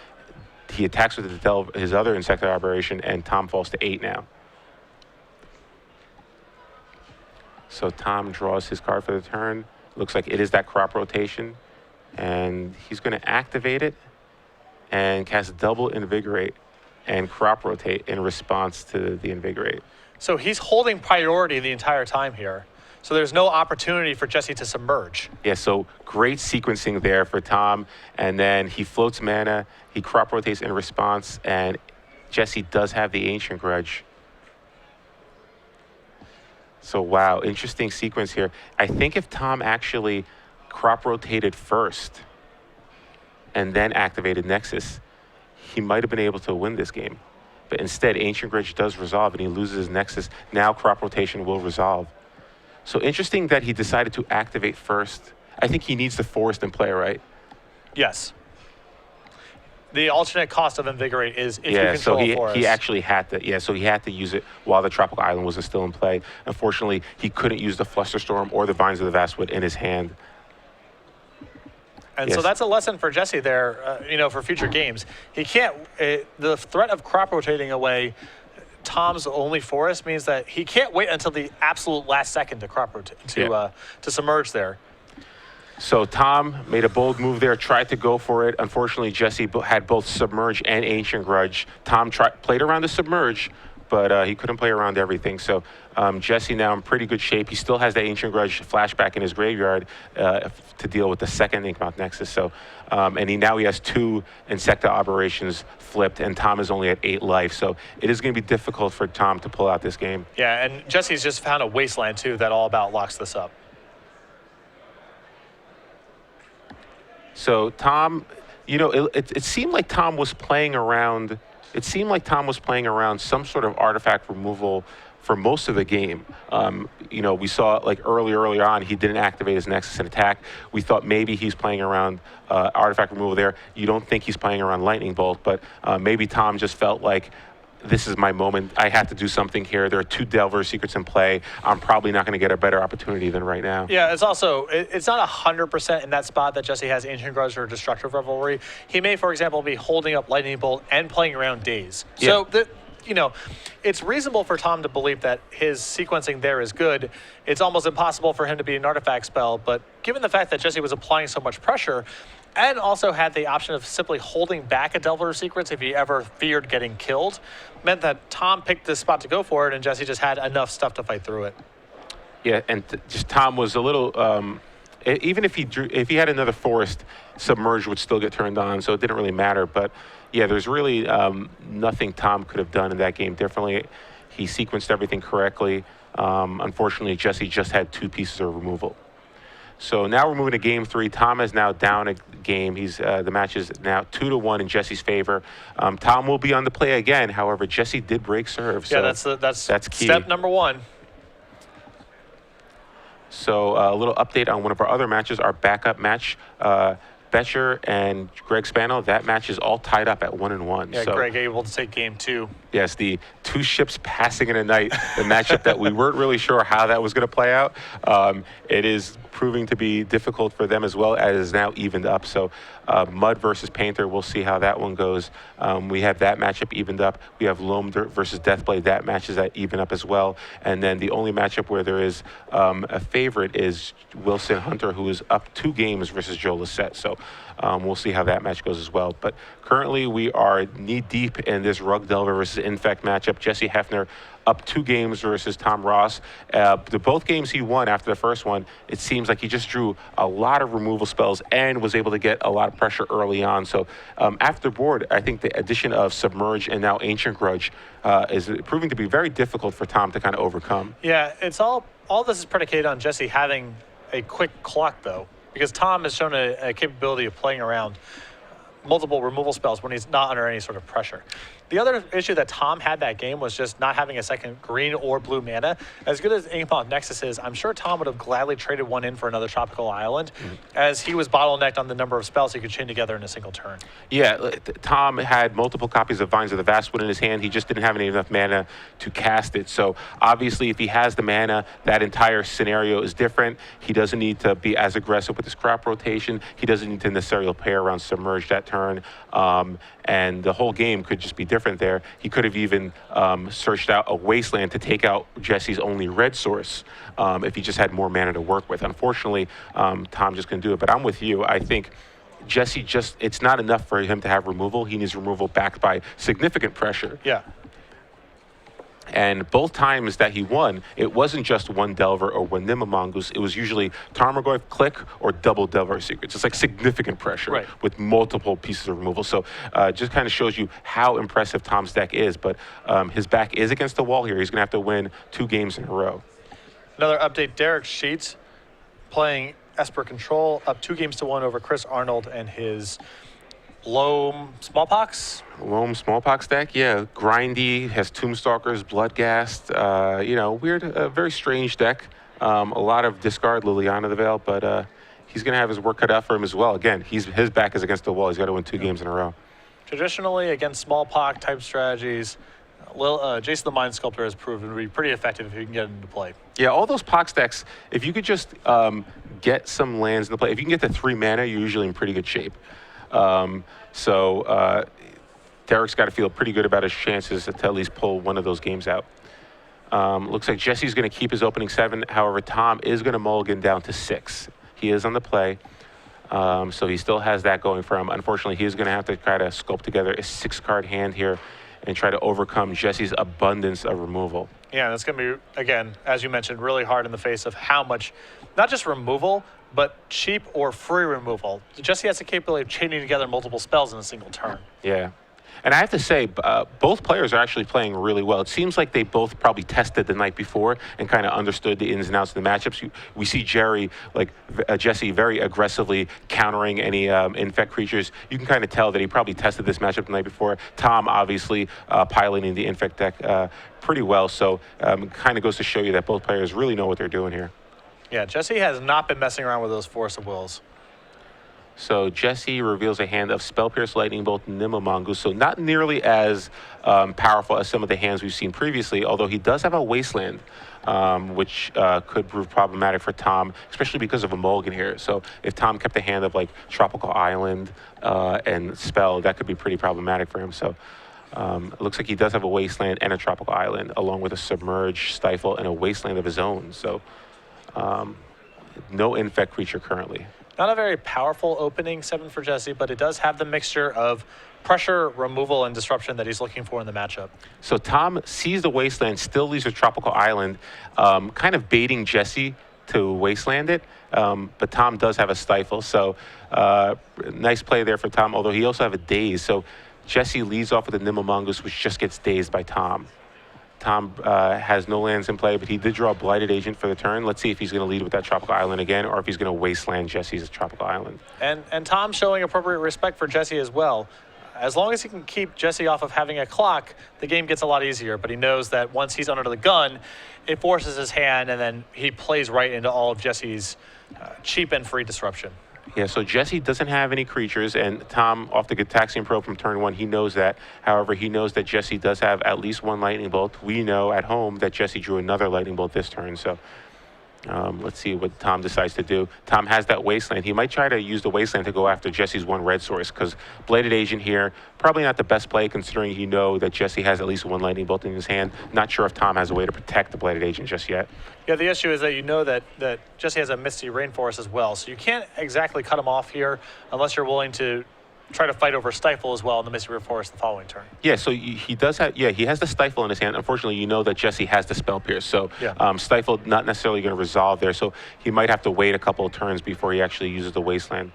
He attacks with his other insectile aberration, and Tom falls to 8 now. So Tom draws his card for the turn. Looks like it is that crop rotation. And he's going to activate it and cast double Invigorate and crop rotate in response to the Invigorate. So he's holding priority the entire time here. So there's no opportunity for Jessy to submerge. Yeah, so great sequencing there for Tom. And then he floats mana, he crop rotates in response, and Jessy does have the Ancient Grudge. So wow, interesting sequence here. I think if Tom actually crop rotated first and then activated Nexus, he might have been able to win this game. But instead, Ancient Grudge does resolve and he loses his Nexus. Now crop rotation will resolve. So interesting that he decided to activate first. I think he needs the forest in play, right? Yes. The alternate cost of Invigorate is if you control a forest. He actually had to, so he had to use it while the Tropical Island was still in play. Unfortunately, he couldn't use the Flusterstorm or the Vines of the Vastwood in his hand. And so that's a lesson for Jessy there, for future games. He can't, the threat of crop rotating away Tom's only forest means that he can't wait until the absolute last second to crop rotate, to submerge there. So Tom made a bold move there, tried to go for it. Unfortunately, Jessy had both Submerge and Ancient Grudge. Tom played around the Submerge, but he couldn't play around everything. So Jessy now in pretty good shape. He still has the Ancient Grudge flashback in his graveyard to deal with the second Inkmouth Nexus. So, and he has 2 Insecta Aberrations flipped, and Tom is only at 8 life. So it is going to be difficult for Tom to pull out this game. Yeah, and Jessy's just found a Wasteland, too, that all about locks this up. So Tom, it seemed like Tom was playing around. It seemed like Tom was playing around some sort of artifact removal for most of the game. We saw like early on, he didn't activate his Nexus and attack. We thought maybe he's playing around artifact removal there. You don't think he's playing around Lightning Bolt, but maybe Tom just felt like, this is my moment. I have to do something here. There are 2 Delver Secrets in play. I'm probably not going to get a better opportunity than right now. Yeah, it's also, it's not 100% in that spot that Jessy has Ancient Grudge or Destructive Revelry. He may, for example, be holding up Lightning Bolt and playing around Daze. Yeah. So, it's reasonable for Tom to believe that his sequencing there is good. It's almost impossible for him to be an artifact spell, but given the fact that Jessy was applying so much pressure, and also had the option of simply holding back a Delver of Secrets if he ever feared getting killed, meant that Tom picked this spot to go for it, and Jessy just had enough stuff to fight through it. Yeah, and just Tom was a little, even if he had another forest, Submerge would still get turned on, so it didn't really matter. But yeah, there's really nothing Tom could have done in that game differently. He sequenced everything correctly. Unfortunately, Jessy just had 2 pieces of removal. So now we're moving to game 3. Tom is now down a game. The match is now 2-1 in Jessy's favor. Tom will be on the play again. However, Jessy did break serve. Yeah, so that's key. Step number 1. So a little update on one of our other matches, our backup match. Betcher and Greg Spano, that match is all tied up at 1-1. Yeah, so, Greg able to take game 2. Yes, the two ships passing in a night, the matchup that we weren't really sure how that was going to play out. It is proving to be difficult for them as well, as it is now evened up. So Mud versus Painter, we'll see how that one goes. We have that matchup evened up. We have Loam versus Deathblade. That match is at even up as well. And then the only matchup where there is a favorite is Wilson Hunter, who is up 2 games versus Joe Lissette. So we'll see how that match goes as well. But currently we are knee deep in this Rug Delver versus Infect matchup. Jesse Hefner up 2 games versus Tom Ross. Both games he won after the first one, it seems like he just drew a lot of removal spells and was able to get a lot of pressure early on. So after the board, I think the addition of Submerge and now Ancient Grudge is proving to be very difficult for Tom to kind of overcome. Yeah, it's all this is predicated on Jesse having a quick clock, though, because Tom has shown a capability of playing around multiple removal spells when he's not under any sort of pressure. The other issue that Tom had that game was just not having a second green or blue mana. As good as Inkmoth Nexus is, I'm sure Tom would have gladly traded one in for another tropical island, as he was bottlenecked on the number of spells he could chain together in a single turn. Yeah, Tom had multiple copies of Vines of the Vastwood in his hand. He just didn't have enough mana to cast it. So obviously, if he has the mana, that entire scenario is different. He doesn't need to be as aggressive with his crop rotation. He doesn't need to necessarily play around Submerge that turn. And the whole game could just be different there. He could have even searched out a Wasteland to take out Jesse's only red source if he just had more mana to work with. Unfortunately, Tom just couldn't do it. But I'm with you. I think Jesse it's not enough for him to have removal. He needs removal backed by significant pressure. Yeah. And both times that he won, it wasn't just one Delver or one Nimble Mongoose. It was usually Tarmogoyf, Click, or double Delver Secrets. It's like significant pressure with multiple pieces of removal. So just kind of shows you how impressive Tom's deck is. But his back is against the wall here. He's going to have to win 2 games in a row. Another update, Derek Sheets playing Esper Control, up 2-1 over Chris Arnold and his Loam Smallpox. Loam Smallpox deck, yeah. Grindy, has Tombstalkers, Bloodghast. Weird, very strange deck. A lot of discard Liliana the Veil, but he's going to have his work cut out for him as well. Again, his back is against the wall. He's got to win 2 games in a row. Traditionally, against Smallpox type strategies, Jason the Mind Sculptor has proven to be pretty effective if you can get it into play. Yeah, all those Pox decks, if you could just get some lands in the play, if you can get to 3 mana, you're usually in pretty good shape. Derek's got to feel pretty good about his chances to at least pull one of those games out. Looks like Jesse's going to keep his opening 7. However, Tom is going to mulligan down to 6. He is on the play, so he still has that going for him. Unfortunately, he is going to have to try to sculpt together a 6-card hand here and try to overcome Jesse's abundance of removal. Yeah, that's going to be, again, as you mentioned, really hard in the face of how much, not just removal, but cheap or free removal. Jesse has the capability of chaining together multiple spells in a single turn. Yeah. And I have to say, both players are actually playing really well. It seems like they both probably tested the night before and kind of understood the ins and outs of the matchups. We see Jesse very aggressively countering any infect creatures. You can kind of tell that he probably tested this matchup the night before. Tom, obviously, piloting the infect deck pretty well. So kind of goes to show you that both players really know what they're doing here. Yeah, Jesse has not been messing around with those Force of Wills. So Jesse reveals a hand of Spell Pierce, Lightning Bolt, and Nimble Mongoose. So not nearly as powerful as some of the hands we've seen previously, although he does have a Wasteland, which could prove problematic for Tom, especially because of a mulligan here. So if Tom kept a hand of like Tropical Island and Spell, that could be pretty problematic for him. So it looks like he does have a Wasteland and a Tropical Island, along with a Submerge, Stifle, and a Wasteland of his own. So no infect creature currently. Not a very powerful opening 7 for Jesse, but it does have the mixture of pressure, removal, and disruption that he's looking for in the matchup. So Tom sees the Wasteland, still leaves a Tropical Island, kind of baiting Jesse to Wasteland it, but Tom does have a Stifle, so nice play there for Tom, although he also have a Daze. So Jesse leads off with a Nimble Mongoose, which just gets dazed by Tom. Tom has no lands in play, but he did draw a Blighted Agent for the turn. Let's see if he's going to lead with that Tropical Island again, or if he's going to Wasteland Jesse's Tropical Island. And Tom showing appropriate respect for Jesse as well. As long as he can keep Jesse off of having a clock, the game gets a lot easier. But he knows that once he's under the gun, it forces his hand, and then he plays right into all of Jesse's cheap and free disruption. Yeah, so Jessy doesn't have any creatures, and Tom, off the Gitaxian Probe from turn 1, he knows that. However, he knows that Jessy does have at least one Lightning Bolt. We know at home that Jessy drew another Lightning Bolt this turn, so let's see what Tom decides to do. Tom has that Wasteland. He might try to use the Wasteland to go after Jesse's one red source, because Bladed Agent here, probably not the best play, considering you know that Jessy has at least one Lightning Bolt in his hand. Not sure if Tom has a way to protect the Bladed Agent just yet. Yeah, the issue is that you know that Jessy has a Misty Rainforest as well, so you can't exactly cut him off here unless you're willing to try to fight over Stifle as well in the Misty Rainforest the following turn. Yeah, so he does have, he has the Stifle in his hand. Unfortunately, you know that Jessy has the Spell Pierce, so Stifle not necessarily going to resolve there, so he might have to wait a couple of turns before he actually uses the Wasteland.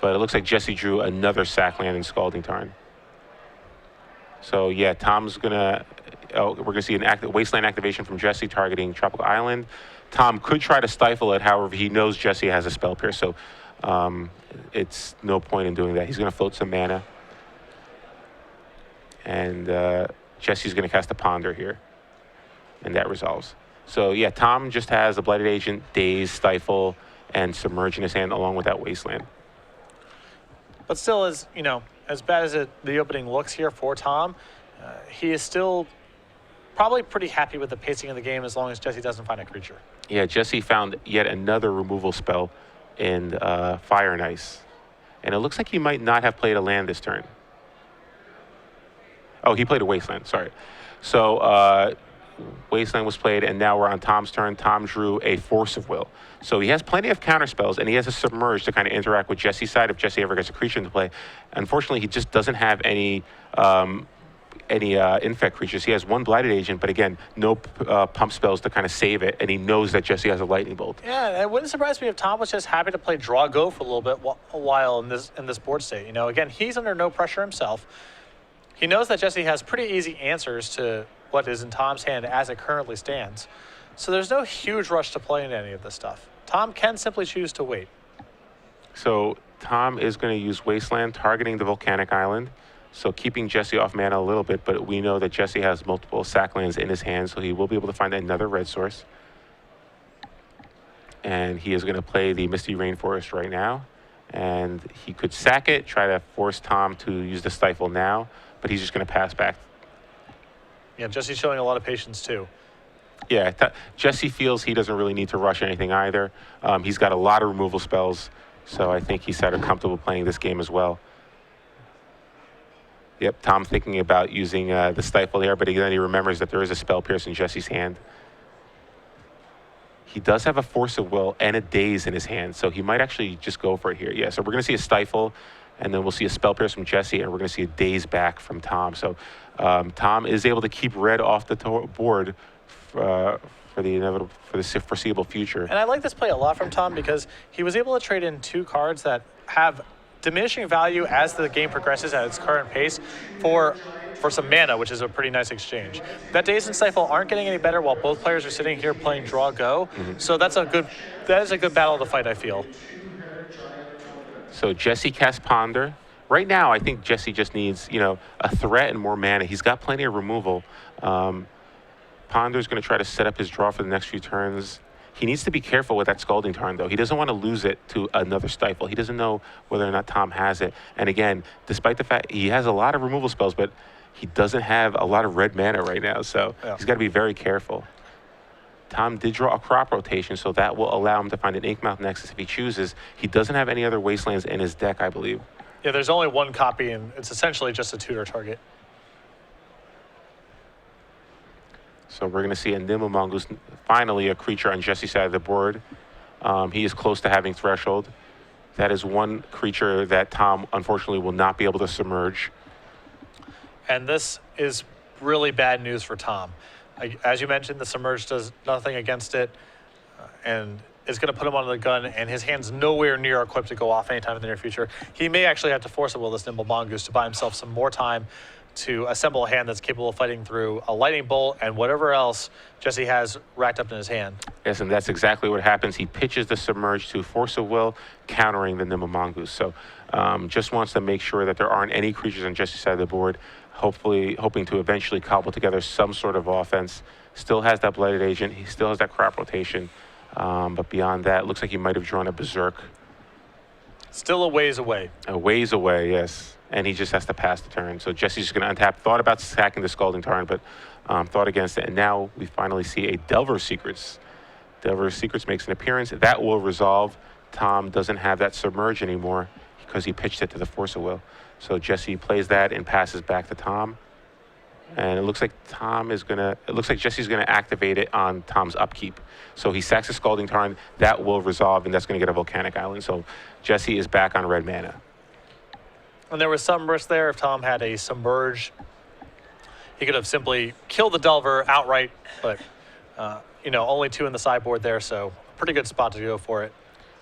But it looks like Jessy drew another sack land in Scalding Tarn. So yeah, Tom's going to, we're going to see an Wasteland activation from Jessy targeting Tropical Island. Tom could try to stifle it, however, he knows Jessy has a Spell Pierce, so it's no point in doing that. He's going to float some mana. And Jesse's going to cast a Ponder here. And that resolves. So yeah, Tom just has a Blighted Agent, Daze, Stifle, and Submerge in his hand along with that Wasteland. But still, as bad as the opening looks here for Tom, he is still probably pretty happy with the pacing of the game as long as Jessy doesn't find a creature. Yeah, Jessy found yet another removal spell in Fire and Ice. And it looks like he might not have played a land this turn. Oh, he played a Wasteland, sorry. So Wasteland was played, and now we're on Tom's turn. Tom drew a Force of Will. So he has plenty of counter spells, and he has a Submerge to kind of interact with Jesse's side if Jessy ever gets a creature into play. Unfortunately, he just doesn't have any infect creatures. He has one Blighted Agent, but again, no pump spells to kind of save it, and he knows that Jessy has a Lightning Bolt. Yeah, it wouldn't surprise me if Tom was just happy to play Draw Go for a little bit, a while in this board state. Again, he's under no pressure himself. He knows that Jessy has pretty easy answers to what is in Tom's hand as it currently stands. So there's no huge rush to play into any of this stuff. Tom can simply choose to wait. So Tom is going to use Wasteland, targeting the Volcanic Island. So keeping Jessy off mana a little bit, but we know that Jessy has multiple sack lands in his hand, so he will be able to find another red source. And he is going to play the Misty Rainforest right now. And he could sack it, try to force Tom to use the Stifle now, but he's just going to pass back. Yeah, Jesse's showing a lot of patience too. Yeah, Jessy feels he doesn't really need to rush anything either. He's got a lot of removal spells, so I think he's sort of comfortable playing this game as well. Yep, Tom thinking about using the Stifle there, but then he remembers that there is a Spell Pierce in Jesse's hand. He does have a Force of Will and a Daze in his hand, so he might actually just go for it here. Yeah, so we're going to see a Stifle, and then we'll see a Spell Pierce from Jessy, and we're going to see a Daze back from Tom. So Tom is able to keep red off the board for the foreseeable future. And I like this play a lot from Tom because he was able to trade in two cards that have diminishing value as the game progresses at its current pace for some mana, which is a pretty nice exchange. That Daze and Stifle aren't getting any better while both players are sitting here playing Draw Go. So that is a good battle to fight, I feel. So Jessy casts Ponder. Right now, I think Jessy just needs, a threat and more mana. He's got plenty of removal. Ponder's going to try to set up his draw for the next few turns. He needs to be careful with that Scalding Tarn, though. He doesn't want to lose it to another Stifle. He doesn't know whether or not Tom has it. And again, despite the fact he has a lot of removal spells, but he doesn't have a lot of red mana right now, so he's got to be very careful. Tom did draw a Crop Rotation, so that will allow him to find an Inkmouth Nexus if he chooses. He doesn't have any other Wastelands in his deck, I believe. Yeah, there's only one copy, and it's essentially just a tutor target. So we're going to see a Nimble Mongoose, finally a creature on Jesse's side of the board. He is close to having Threshold. That is one creature that Tom, unfortunately, will not be able to submerge. And this is really bad news for Tom. As you mentioned, the Submerge does nothing against it, and is going to put him on the gun, and his hand's nowhere near equipped to go off anytime in the near future. He may actually have to force a will this Nimble Mongoose to buy himself some more time to assemble a hand that's capable of fighting through a Lightning Bolt and whatever else Jessy has racked up in his hand. Yes, and that's exactly what happens. He pitches the Submerge to Force of Will, countering the Nimble Mongoose. So just wants to make sure that there aren't any creatures on Jesse's side of the board, hoping to eventually cobble together some sort of offense. Still has that Blighted Agent. He still has that Crop Rotation. But beyond that, it looks like he might have drawn a Berserk. Still a ways away. A ways away, yes. And he just has to pass the turn. So Jesse's just going to untap. Thought about sacking the Scalding Tarn, but thought against it. And now we finally see a Delver Secrets. Delver Secrets makes an appearance. That will resolve. Tom doesn't have that Submerge anymore because he pitched it to the Force of Will. So Jessy plays that and passes back to Tom. And it looks like Jesse's gonna activate it on Tom's upkeep. So he sacks the Scalding Tarn. That will resolve, and that's gonna get a Volcanic Island. So Jessy is back on red mana. And there was some risk there if Tom had a Submerge. He could have simply killed the Delver outright, but only 2 in the sideboard there, so pretty good spot to go for it.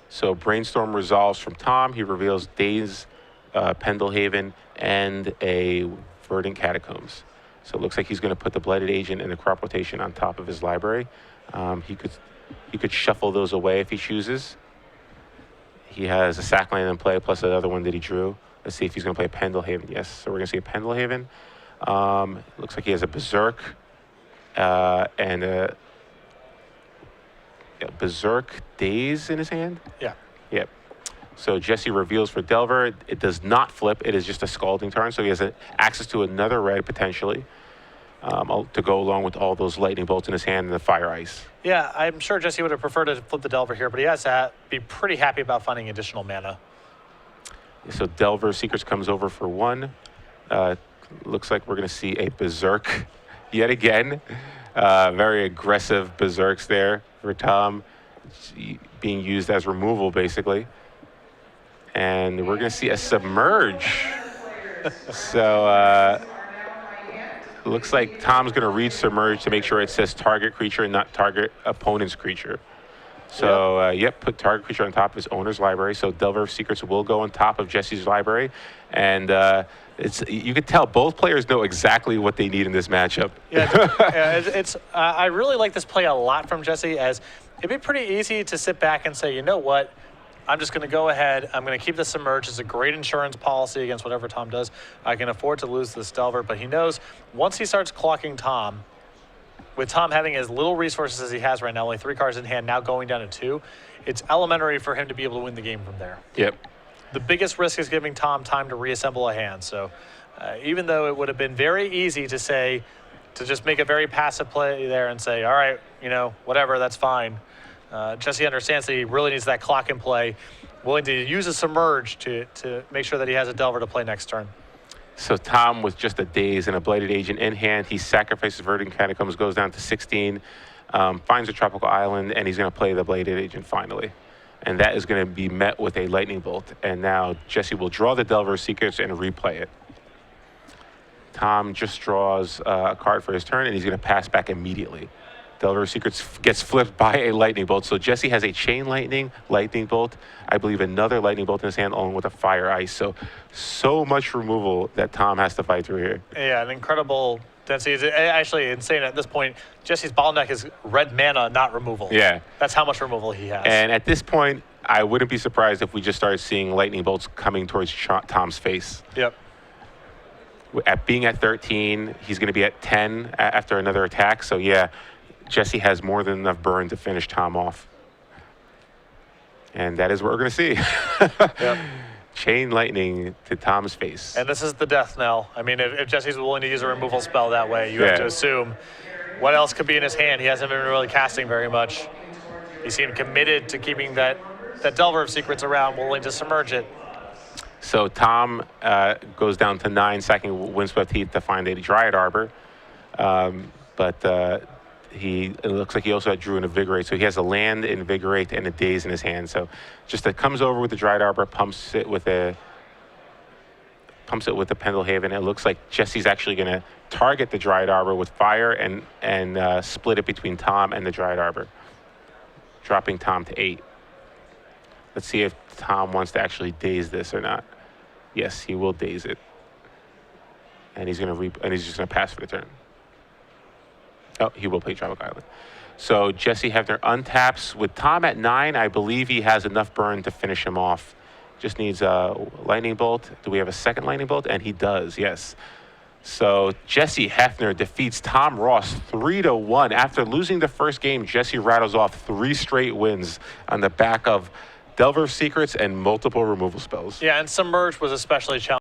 So Brainstorm resolves from Tom. He reveals Daze, Pendlehaven, and a Verdant Catacombs. So it looks like he's going to put the Blighted Agent and the Crop Rotation on top of his library. He could shuffle those away if he chooses. He has a sack land in play plus another one that he drew. Let's see if he's going to play a Pendlehaven. Yes, so we're going to see a Pendlehaven. Looks like he has a Berserk and a Berserk Daze in his hand. Yeah. Yep. So Jessy reveals for Delver. It does not flip. It is just a Scalding Tarn. So he has access to another red potentially to go along with all those Lightning Bolts in his hand and the Fire Ice. Yeah, I'm sure Jessy would have preferred to flip the Delver here, but he has to be pretty happy about finding additional mana. So Delver Secrets comes over for 1. Looks like we're going to see a Berserk yet again. Very aggressive Berserks there for Tom, being used as removal basically. And we're going to see a Submerge. So looks like Tom's going to read Submerge to make sure it says target creature and not target opponent's creature. So, put target creature on top of his owner's library. So Delver Secrets will go on top of Jesse's library. And you could tell both players know exactly what they need in this matchup. I really like this play a lot from Jessy, as it'd be pretty easy to sit back and say, you know what? I'm just going to go ahead. I'm going to keep the Submerge. It's a great insurance policy against whatever Tom does. I can afford to lose this Delver. But he knows once he starts clocking Tom, with Tom having as little resources as he has right now, only 3 cards in hand, now going down to 2, it's elementary for him to be able to win the game from there. Yep. The biggest risk is giving Tom time to reassemble a hand. So even though it would have been very easy to just make a very passive play there and say, all right, whatever, that's fine. Jessy understands that he really needs that clock in play, willing to use a Submerge to make sure that he has a Delver to play next turn. So Tom, with just a Daze and a Blighted Agent in hand, he sacrifices Verdant Catacombs, goes down to 16, finds a Tropical Island, and he's going to play the Blighted Agent finally. And that is going to be met with a Lightning Bolt. And now Jessy will draw the Delver Secrets and replay it. Tom just draws a card for his turn, and he's going to pass back immediately. Delver Secrets gets flipped by a Lightning Bolt. So Jessy has a Chain Lightning Bolt, I believe another Lightning Bolt in his hand along with a Fire Ice. So much removal that Tom has to fight through here. Yeah, an incredible density. It's actually insane at this point. Jesse's bottleneck is red mana, not removal. Yeah. That's how much removal he has. And at this point, I wouldn't be surprised if we just started seeing Lightning Bolts coming towards Tom's face. Yep. Being at 13, he's going to be at 10 after another attack. So yeah, Jessy has more than enough burn to finish Tom off. And that is what we're going to see. Yep. Chain Lightning to Tom's face. And this is the death knell. I mean, if Jesse's willing to use a removal spell that way, you have to assume what else could be in his hand. He hasn't been really casting very much. He seemed committed to keeping that Delver of Secrets around, willing to submerge it. So Tom goes down to 9, sacking Windswept Heath to find a Dryad Arbor. It looks like he also drew an Invigorate. So he has a land, Invigorate, and a Daze in his hand. So just comes over with the Dryad Arbor, pumps it with the Pendlehaven. It looks like Jesse's actually going to target the Dryad Arbor with fire and split it between Tom and the Dryad Arbor, dropping Tom to 8. Let's see if Tom wants to actually daze this or not. Yes, he will daze it, and he's just going to pass for the turn. Oh, he will play Tropical Island. So Jessy Hefner untaps. With Tom at 9, I believe he has enough burn to finish him off. Just needs a Lightning Bolt. Do we have a second Lightning Bolt? And he does, yes. So Jessy Hefner defeats Tom Ross 3-1. After losing the first game, Jessy rattles off 3 straight wins on the back of Delver of Secrets, and multiple removal spells. Yeah, and Submerge was especially challenging.